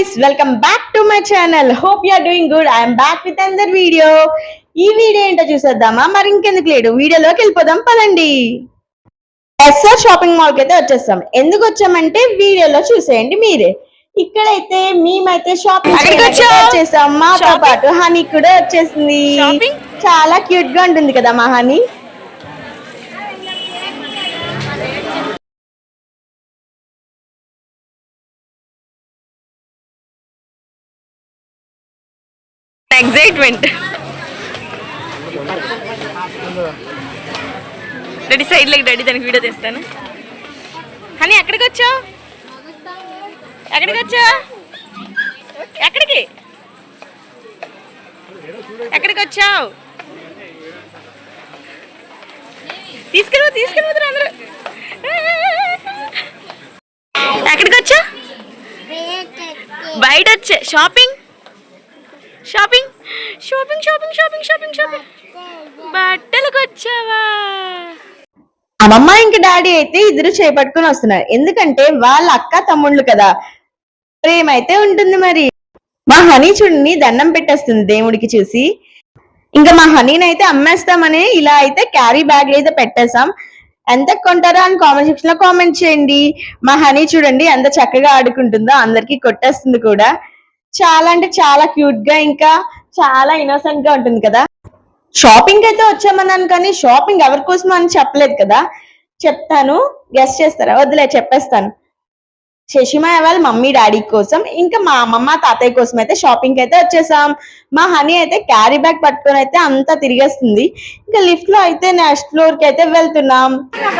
guys, welcome back to my channel. Hope you are doing good. I am back with another video. ఈ video ఏంటో చూసేద్దామా? మరి ఇంకెందుకు లేడు, వీడియోలోకి వెళ్ళిపోదాం పదండి. ఎస్ఆర్ షాపింగ్ మాల్ కి అయితే వచ్చేస్తాం. ఎందుకు వచ్చామంటే వీడియోలో చూసేయండి మీరే. ఇక్కడైతే మేమైతే షాపింగ్ వచ్చేసాం. మాతో పాటు హనీ కూడా వచ్చేసింది. చాలా క్యూట్ గా ఉంటుంది కదా మా honey. Excitement. Daddy side leg, daddy దానికి వీడియో తీస్తాను. హనీ ఎక్కడికి వచ్చావు? ఎక్కడికి వచ్చావు? ఎక్కడికి ఎక్కడికి వచ్చావు? తీసుకెళ్ళిపోతారు అందరూ. ఎక్కడికి వచ్చా? బయట వచ్చా. Shopping shopping shopping shopping shopping shopping shopping బట్టలకు వచ్చావా? అమ్మమ్మ ఇంక డాడీ అయితే ఇద్దరు చేపట్టుకుని వస్తున్నారు. ఎందుకంటే వాళ్ళ అక్క తమ్ముళ్ళు కదా, ప్రేమ అయితే ఉంటుంది. మరి మా హనీ చూడండి దండం పెట్టేస్తుంది దేవుడికి చూసి. ఇంకా మా హనీని అయితే అమ్మేస్తామని ఇలా అయితే క్యారీ బ్యాగ్ అయితే పెట్టేసాం. ఎంత కొంటారా అని కామెంట్ సెక్షన్ లో కామెంట్ చేయండి. మా హనీ చూడండి ఎంత చక్కగా ఆడుకుంటుందో, అందరికి కొట్టేస్తుంది కూడా. చాలా అంటే చాలా క్యూట్ గా ఇంకా చాలా ఇన్నోసెంట్ గా ఉంటుంది కదా. షాపింగ్ అయితే వచ్చామన్నాను కానీ షాపింగ్ ఎవరి కోసం అని చెప్పలేదు కదా. చెప్తాను, గెస్ట్ చేస్తారా? వద్దులే, చెప్పేస్తాను. శశిమా వాళ్ళ మమ్మీ డాడీ కోసం, ఇంకా మా అమ్మమ్మ తాతయ్య కోసం అయితే షాపింగ్ అయితే వచ్చేసాం. మా హనీ అయితే క్యారీ బ్యాగ్ పట్టుకొని అయితే అంతా తిరిగేస్తుంది. ఇంకా లిఫ్ట్ లో అయితే నెక్స్ట్ ఫ్లోర్ కి అయితే వెళ్తున్నాం.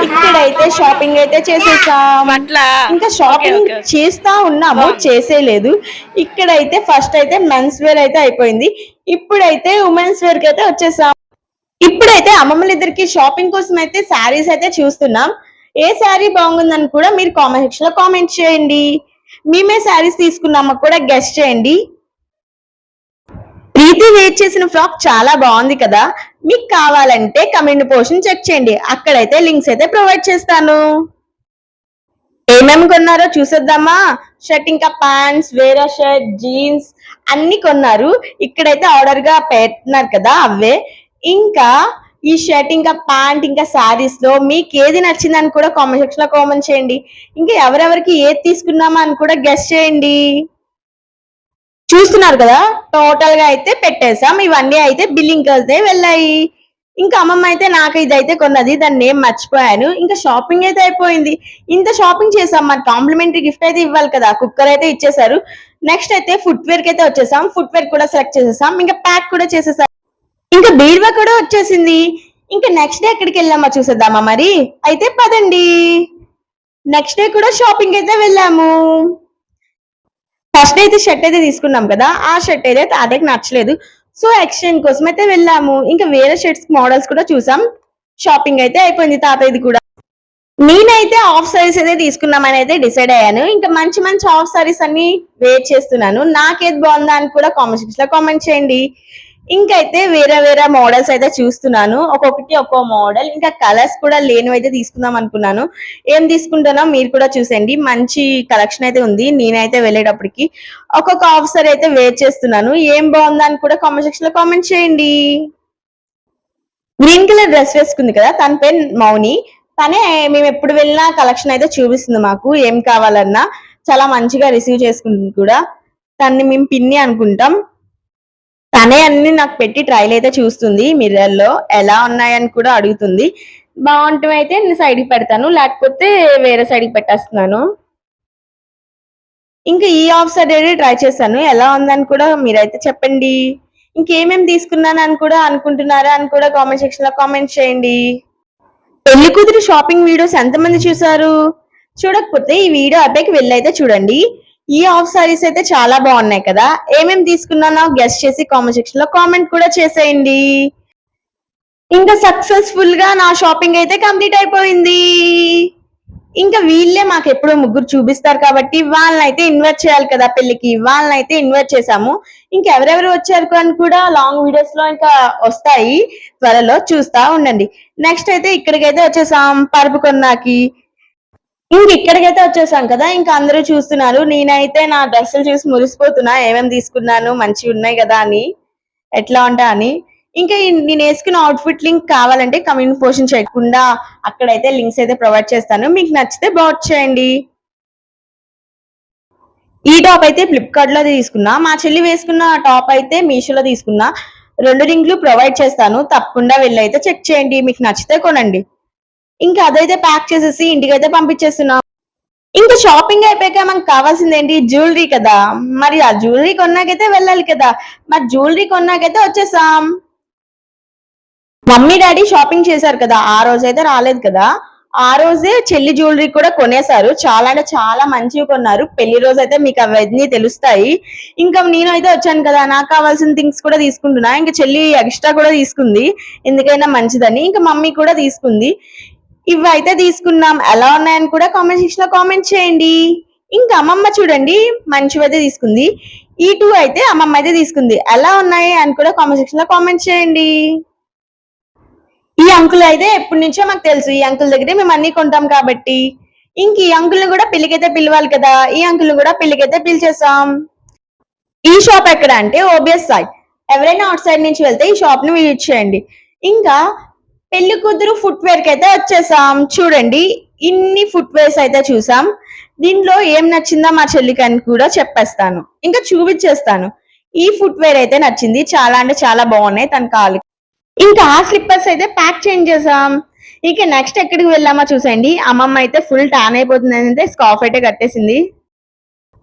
ఇక్కడైతే షాపింగ్ అయితే చేసేసాం. ఇంకా షాపింగ్ చేస్తా ఉన్నాము, చేసేలేదు. ఇక్కడైతే ఫస్ట్ అయితే మెన్స్ వేర్ అయితే అయిపోయింది. ఇప్పుడైతే ఉమెన్స్ వేర్ కి అయితే వచ్చేసాం. ఇప్పుడైతే అమ్మమ్మలిద్దరికి షాపింగ్ కోసం అయితే శారీస్ అయితే చూస్తున్నాం. ఏ శారీ బాగుందని కూడా మీరు కామెంట్ సెక్షన్ లో కామెంట్ చేయండి. మేమే శారీస్ తీసుకున్నామో కూడా గెస్ట్ చేయండి. ప్రీతి వేర్ చేసిన ఫ్రాక్ చాలా బాగుంది కదా. మీకు కావాలంటే కమెంట్ పోర్షన్ చెక్ చేయండి, అక్కడైతే లింక్స్ అయితే ప్రొవైడ్ చేస్తాను. ఏమేమి కొన్నారో చూసేద్దామా? షర్ట్ ఇంకా ప్యాంట్స్, వేరే షర్ట్, జీన్స్ అన్ని కొన్నారు. ఇక్కడైతే ఆర్డర్ గా పెట్టినారు కదా అవే. ఇంకా ఈ షర్ట్ ఇంకా ప్యాంట్ ఇంకా శారీస్ లో మీకు ఏది నచ్చిందని కూడా కామెంట్ సెక్షన్ లో కామెంట్ చేయండి. ఇంకా ఎవరెవరికి ఏది తీసుకున్నామా అని కూడా గెస్ చేయండి. చూస్తున్నారు కదా, టోటల్ గా అయితే పెట్టేసాం. ఇవన్నీ అయితే బిల్లింగ్ అయితే వెళ్ళాయి. ఇంకా అమ్మమ్మ అయితే నాకు ఇదైతే కొన్నది, దాన్ని ఏం మర్చిపోయాను. ఇంకా షాపింగ్ అయితే అయిపోయింది. ఇంత షాపింగ్ చేసాం, మరి కాంప్లిమెంటరీ గిఫ్ట్ అయితే ఇవ్వాలి కదా. కుక్కర్ అయితే ఇచ్చేసారు. నెక్స్ట్ అయితే ఫుట్ వేర్ కి అయితే వచ్చేసాం. ఫుట్ వేర్ కూడా సెలెక్ట్ చేసేసాం. ఇంకా ప్యాక్ కూడా చేసేసాం. ఇంకా బీరువా కూడా వచ్చేసింది. ఇంకా నెక్స్ట్ డే ఎక్కడికి వెళ్ళామా చూసేద్దామా? మరి అయితే పదండి. నెక్స్ట్ డే కూడా షాపింగ్ అయితే వెళ్ళాము. ఫస్ట్ డే అయితే షర్ట్ అయితే తీసుకున్నాం కదా, ఆ షర్ట్ అయితే తాతయ్యకి నచ్చలేదు. సో ఎక్స్చేంజ్ కోసం అయితే వెళ్ళాము. ఇంకా వేరే షర్ట్స్ మోడల్స్ కూడా చూసాం. షాపింగ్ అయితే అయిపోయింది తాతయ్యది కూడా. నేనైతే హాఫ్ సారీస్ అయితే తీసుకున్నామని అయితే డిసైడ్ అయ్యాను. ఇంకా మంచి మంచి హాఫ్ సారీస్ అన్ని వేర్ చేస్తున్నాను. నాకేది బాగుందా అని కూడా కామెంట్ సెక్షన్ లో కామెంట్ చేయండి. ఇంకైతే వేరే వేరే మోడల్స్ అయితే చూస్తున్నాను, ఒక్కొక్కటి ఒక్కో మోడల్. ఇంకా కలర్స్ కూడా లేనివి అయితే తీసుకుందాం అనుకున్నాను. ఏం తీసుకుంటానో మీరు కూడా చూసేయండి. మంచి కలెక్షన్ అయితే ఉంది. నేనైతే వెళ్ళేటప్పటికి ఒక్కొక్క ఆఫీసర్ అయితే వేర్ చేస్తున్నాను. ఏం బాగుందని కూడా కామెంట్ సెక్షన్ లో కామెంట్ చేయండి. గ్రీన్ కలర్ డ్రెస్ వేసుకుంది కదా, తన పేరు మౌని. తనే మేము ఎప్పుడు వెళ్ళినా కలెక్షన్ అయితే చూపిస్తుంది మాకు. ఏం కావాలన్నా చాలా మంచిగా రిసీవ్ చేసుకుంటుంది కూడా. తన్ని మేము పిన్ని అనుకుంటాం. తనే అన్ని నాకు పెట్టి ట్రైల్ అయితే చూస్తుంది. మిర్రర్ లో ఎలా ఉన్నాయని కూడా అడుగుతుంది. బాగుంటాయి అయితే నేను సైడ్ కి పెడతాను, లేకపోతే వేరే సైడ్ కి పెట్టేస్తున్నాను. ఇంకా ఈ ఆఫ్ సైడ్ ట్రై చేశాను, ఎలా ఉందని కూడా మీరైతే చెప్పండి. ఇంకేమేమి తీసుకున్నాను అని కూడా అనుకుంటున్నారా అని కూడా కామెంట్ సెక్షన్ లో కామెంట్ చేయండి. పెళ్లి కూతురు షాపింగ్ వీడియోస్ ఎంతమంది చూసారు? చూడకపోతే ఈ వీడియో అబ్బాయికి వెళ్ళైతే చూడండి. ఈ ఆఫ్ సారీస్ అయితే చాలా బాగున్నాయి కదా. ఏమేమి తీసుకున్నానో గెస్ట్ చేసి కామెంట్ సెక్షన్ లో కామెంట్ కూడా చేసేయండి. ఇంకా సక్సెస్ఫుల్ గా నా షాపింగ్ అయితే కంప్లీట్ అయిపోయింది. ఇంకా వీళ్ళే మాకు ఎప్పుడు ముగ్గురు చూపిస్తారు కాబట్టి వాళ్ళనైతే ఇన్వైట్ చేయాలి కదా పెళ్లికి. వాళ్ళనైతే ఇన్వైట్ చేసాము. ఇంకా ఎవరెవరు వచ్చారు అని కూడా లాంగ్ వీడియోస్ లో ఇంకా వస్తాయి, త్వరలో చూస్తా ఉండండి. నెక్స్ట్ అయితే ఇక్కడికైతే వచ్చేసాం పరుపు కొన్నాకి. ఇంక ఇక్కడికైతే వచ్చేసాం కదా, ఇంకా అందరూ చూస్తున్నారు. నేనైతే నా డ్రెస్సులు చూసి మురిసిపోతున్నా, ఏమేమి తీసుకున్నాను మంచిగా ఉన్నాయి కదా అని, ఎట్లా ఉంటా అని. ఇంకా నేను వేసుకున్న అవుట్ఫిట్ లింక్ కావాలంటే కమెంట్ పోషన్ చేయకుండా అక్కడైతే లింక్స్ అయితే ప్రొవైడ్ చేస్తాను, మీకు నచ్చితే బాట్ చేయండి. ఈ టాప్ అయితే ఫ్లిప్కార్ట్ లో తీసుకున్నా, మా చెల్లి వేసుకున్న టాప్ అయితే మీషోలో తీసుకున్నా. 2 లింక్లు ప్రొవైడ్ చేస్తాను, తప్పకుండా వెళ్ళి అయితే చెక్ చేయండి, మీకు నచ్చితే కొనండి. ఇంకా అదైతే ప్యాక్ చేసేసి ఇంటికైతే పంపించేస్తున్నా. ఇంకా షాపింగ్ అయిపోయాక మనకు కావాల్సింది ఏంటి, జ్యువెలరీ కదా. మరి ఆ జ్యువెలరీ కొన్నాకైతే వెళ్ళాలి కదా, మరి జ్యువెలరీ కొన్నాకైతే వచ్చేసాం. మమ్మీ డాడీ షాపింగ్ చేశారు కదా, ఆ రోజైతే రాలేదు కదా, ఆ రోజే చెల్లి జ్యువెలరీ కూడా కొనేశారు. చాలా అంటే చాలా మంచివి కొన్నారు. పెళ్లి రోజు అయితే మీకు అవన్నీ తెలుస్తాయి. ఇంకా నేను అయితే వచ్చాను కదా, నాకు కావాల్సిన థింగ్స్ కూడా తీసుకుంటున్నా. ఇంకా చెల్లి ఎక్స్ట్రా కూడా తీసుకుంది, ఎందుకైనా మంచిదని. ఇంకా మమ్మీ కూడా తీసుకుంది. ఇవి అయితే తీసుకున్నాం. ఎలా ఉన్నాయని కూడా కామెంట్ సెక్షన్ లో కామెంట్ చేయండి. ఇంకా అమ్మమ్మ చూడండి మంచివైతే తీసుకుంది. ఈ 2 అయితే అమ్మమ్మ అయితే తీసుకుంది. ఎలా ఉన్నాయి అని కూడా కామెంట్ సెక్షన్ లో కామెంట్ చేయండి. ఈ అంకుల్ అయితే ఎప్పటి నుంచో మాకు తెలుసు, ఈ అంకుల్ దగ్గరే మేము అన్ని కొంటాం కాబట్టి. ఇంక ఈ అంకుల్ ని కూడా పెళ్లికైతే పిలవాలి కదా, ఈ అంకుల్ ని కూడా పెళ్లికైతే పిలిచేసాం. ఈ షాప్ ఎక్కడ అంటే ఓబిఎస్ సైడ్. ఎవరైనా అవుట్ సైడ్ నుంచి వెళ్తే ఈ షాప్ ని విజిట్ చేయండి. ఇంకా పెళ్లి కూతురు ఫుట్ వేర్ కి అయితే వచ్చేసాం. చూడండి ఇన్ని ఫుట్ వేర్స్ అయితే చూసాం. దీంట్లో ఏం నచ్చిందో మా చెల్లికి అని కూడా చెప్పేస్తాను, ఇంకా చూపించేస్తాను. ఈ ఫుట్ వేర్ అయితే నచ్చింది, చాలా అంటే చాలా బాగున్నాయి తన కాలు. ఇంకా ఆ స్లిప్పర్స్ అయితే ప్యాక్ చేంజ్ చేసాం. ఇక నెక్స్ట్ ఎక్కడికి వెళ్ళామో చూసండి. అమ్మమ్మ అయితే ఫుల్ టాన్ అయిపోతుంది అంటే స్కార్ఫ్ అయితే కట్టేసింది.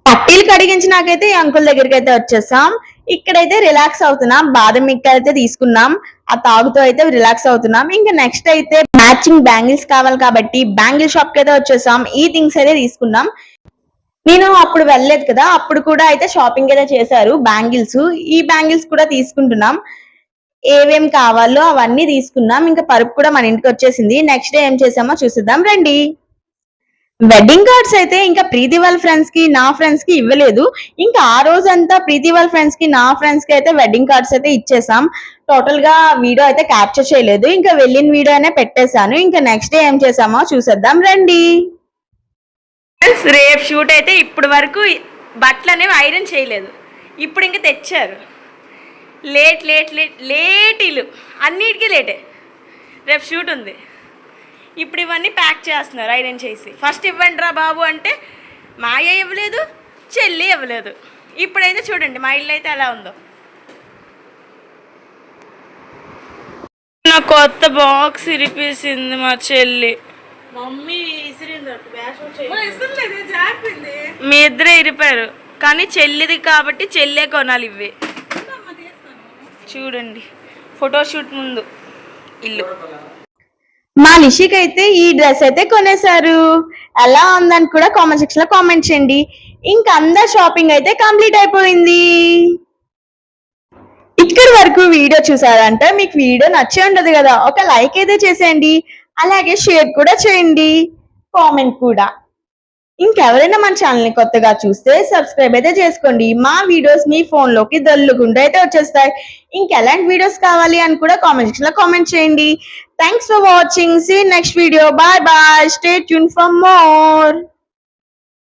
పట్టీలు కడిగించినాకైతే ఈ అంకుల్ దగ్గరికి అయితే వచ్చేసాం. ఇక్కడైతే రిలాక్స్ అవుతున్నాం. బాదం మిల్క్ అయితే తీసుకున్నాం, ఆ తాగుతూ అయితే రిలాక్స్ అవుతున్నాం. ఇంకా నెక్స్ట్ అయితే మ్యాచింగ్ బ్యాంగిల్స్ కావాలి కాబట్టి బ్యాంగిల్ షాప్ కి అయితే వచ్చేసాం. ఈ థింగ్స్ అయితే తీసుకున్నాం. నేను అప్పుడు వెళ్ళలేదు కదా, అప్పుడు కూడా అయితే షాపింగ్ అయితే చేశారు బ్యాంగిల్స్. ఈ బ్యాంగిల్స్ కూడా తీసుకుంటున్నాం. ఏవేం కావాలో అవన్నీ తీసుకున్నాం. ఇంకా పరుపు కూడా మన ఇంటికి వచ్చేసింది. నెక్స్ట్ డే ఏం చేసామో చూసిద్దాం రండి. వెడ్డింగ్ కార్డ్స్ అయితే ఇంకా ప్రీతి వాళ్ళ ఫ్రెండ్స్ కి నా ఫ్రెండ్స్ కి ఇవ్వలేదు. ఇంకా ఆ రోజంతా ప్రీతి వాళ్ళ ఫ్రెండ్స్ కి నా ఫ్రెండ్స్ కి అయితే వెడ్డింగ్ కార్డ్స్ అయితే ఇచ్చేసాం. టోటల్ గా వీడియో అయితే క్యాప్చర్ చేయలేదు, ఇంకా వెళ్ళిన వీడియో అనే పెట్టేశాను. ఇంకా నెక్స్ట్ డే ఏం చేసామో చూసేద్దాం రండి. రేపు షూట్ అయితే ఇప్పటి వరకు బట్టలు అనేవి ఐరన్ చేయలేదు, ఇప్పుడు ఇంకా తెచ్చారు. లేట్ లేట్ లేట్ లేట్ ఇల్లు అన్నిటికీ లేటే. రేపు షూట్ ఉంది, ఇప్పుడు ఇవన్నీ ప్యాక్ చేస్తున్నారు ఐరన్ చేసి. ఫస్ట్ ఇవ్వండి రా బాబు అంటే మా అయ్య ఇవ్వలేదు, చెల్లి ఇవ్వలేదు. ఇప్పుడైతే చూడండి మా ఇల్లు అయితే ఎలా ఉందో. నా కొత్త బాక్స్ ఇరిపేసింది మా చెల్లి. మీ ఇద్దరే ఇరిపారు, కానీ చెల్లిది కాబట్టి చెల్లే కొనాలి ఇవి. చూడండి ఫోటోషూట్ ముందు ఇల్లు. మా నిషిక్ అయితే ఈ డ్రెస్ అయితే కొనేశారు. ఎలా ఉందని కూడా కామెంట్ సెక్షన్ లో కామెంట్ చేయండి. ఇంకా అందరు షాపింగ్ అయితే కంప్లీట్ అయిపోయింది. ఇక్కడి వరకు వీడియో చూసారంటే మీకు వీడియో నచ్చే ఉండదు కదా, ఒక లైక్ అయితే చేసేయండి, అలాగే షేర్ కూడా చేయండి, కామెంట్ కూడా. ఇంకెవరైనా మన ఛానల్ ని కొత్తగా చూస్తే సబ్స్క్రైబ్ అయితే చేసుకోండి. మా వీడియోస్ మీ ఫోన్ లోకి దొల్లుకుంటూ అయితే వచ్చేస్తాయి. ఇంకెలాంటి వీడియోస్ కావాలి అని కూడా కామెంట్ సెక్షన్ లో కామెంట్ చేయండి. Thanks for watching. See next video. Bye bye. Stay tune for more.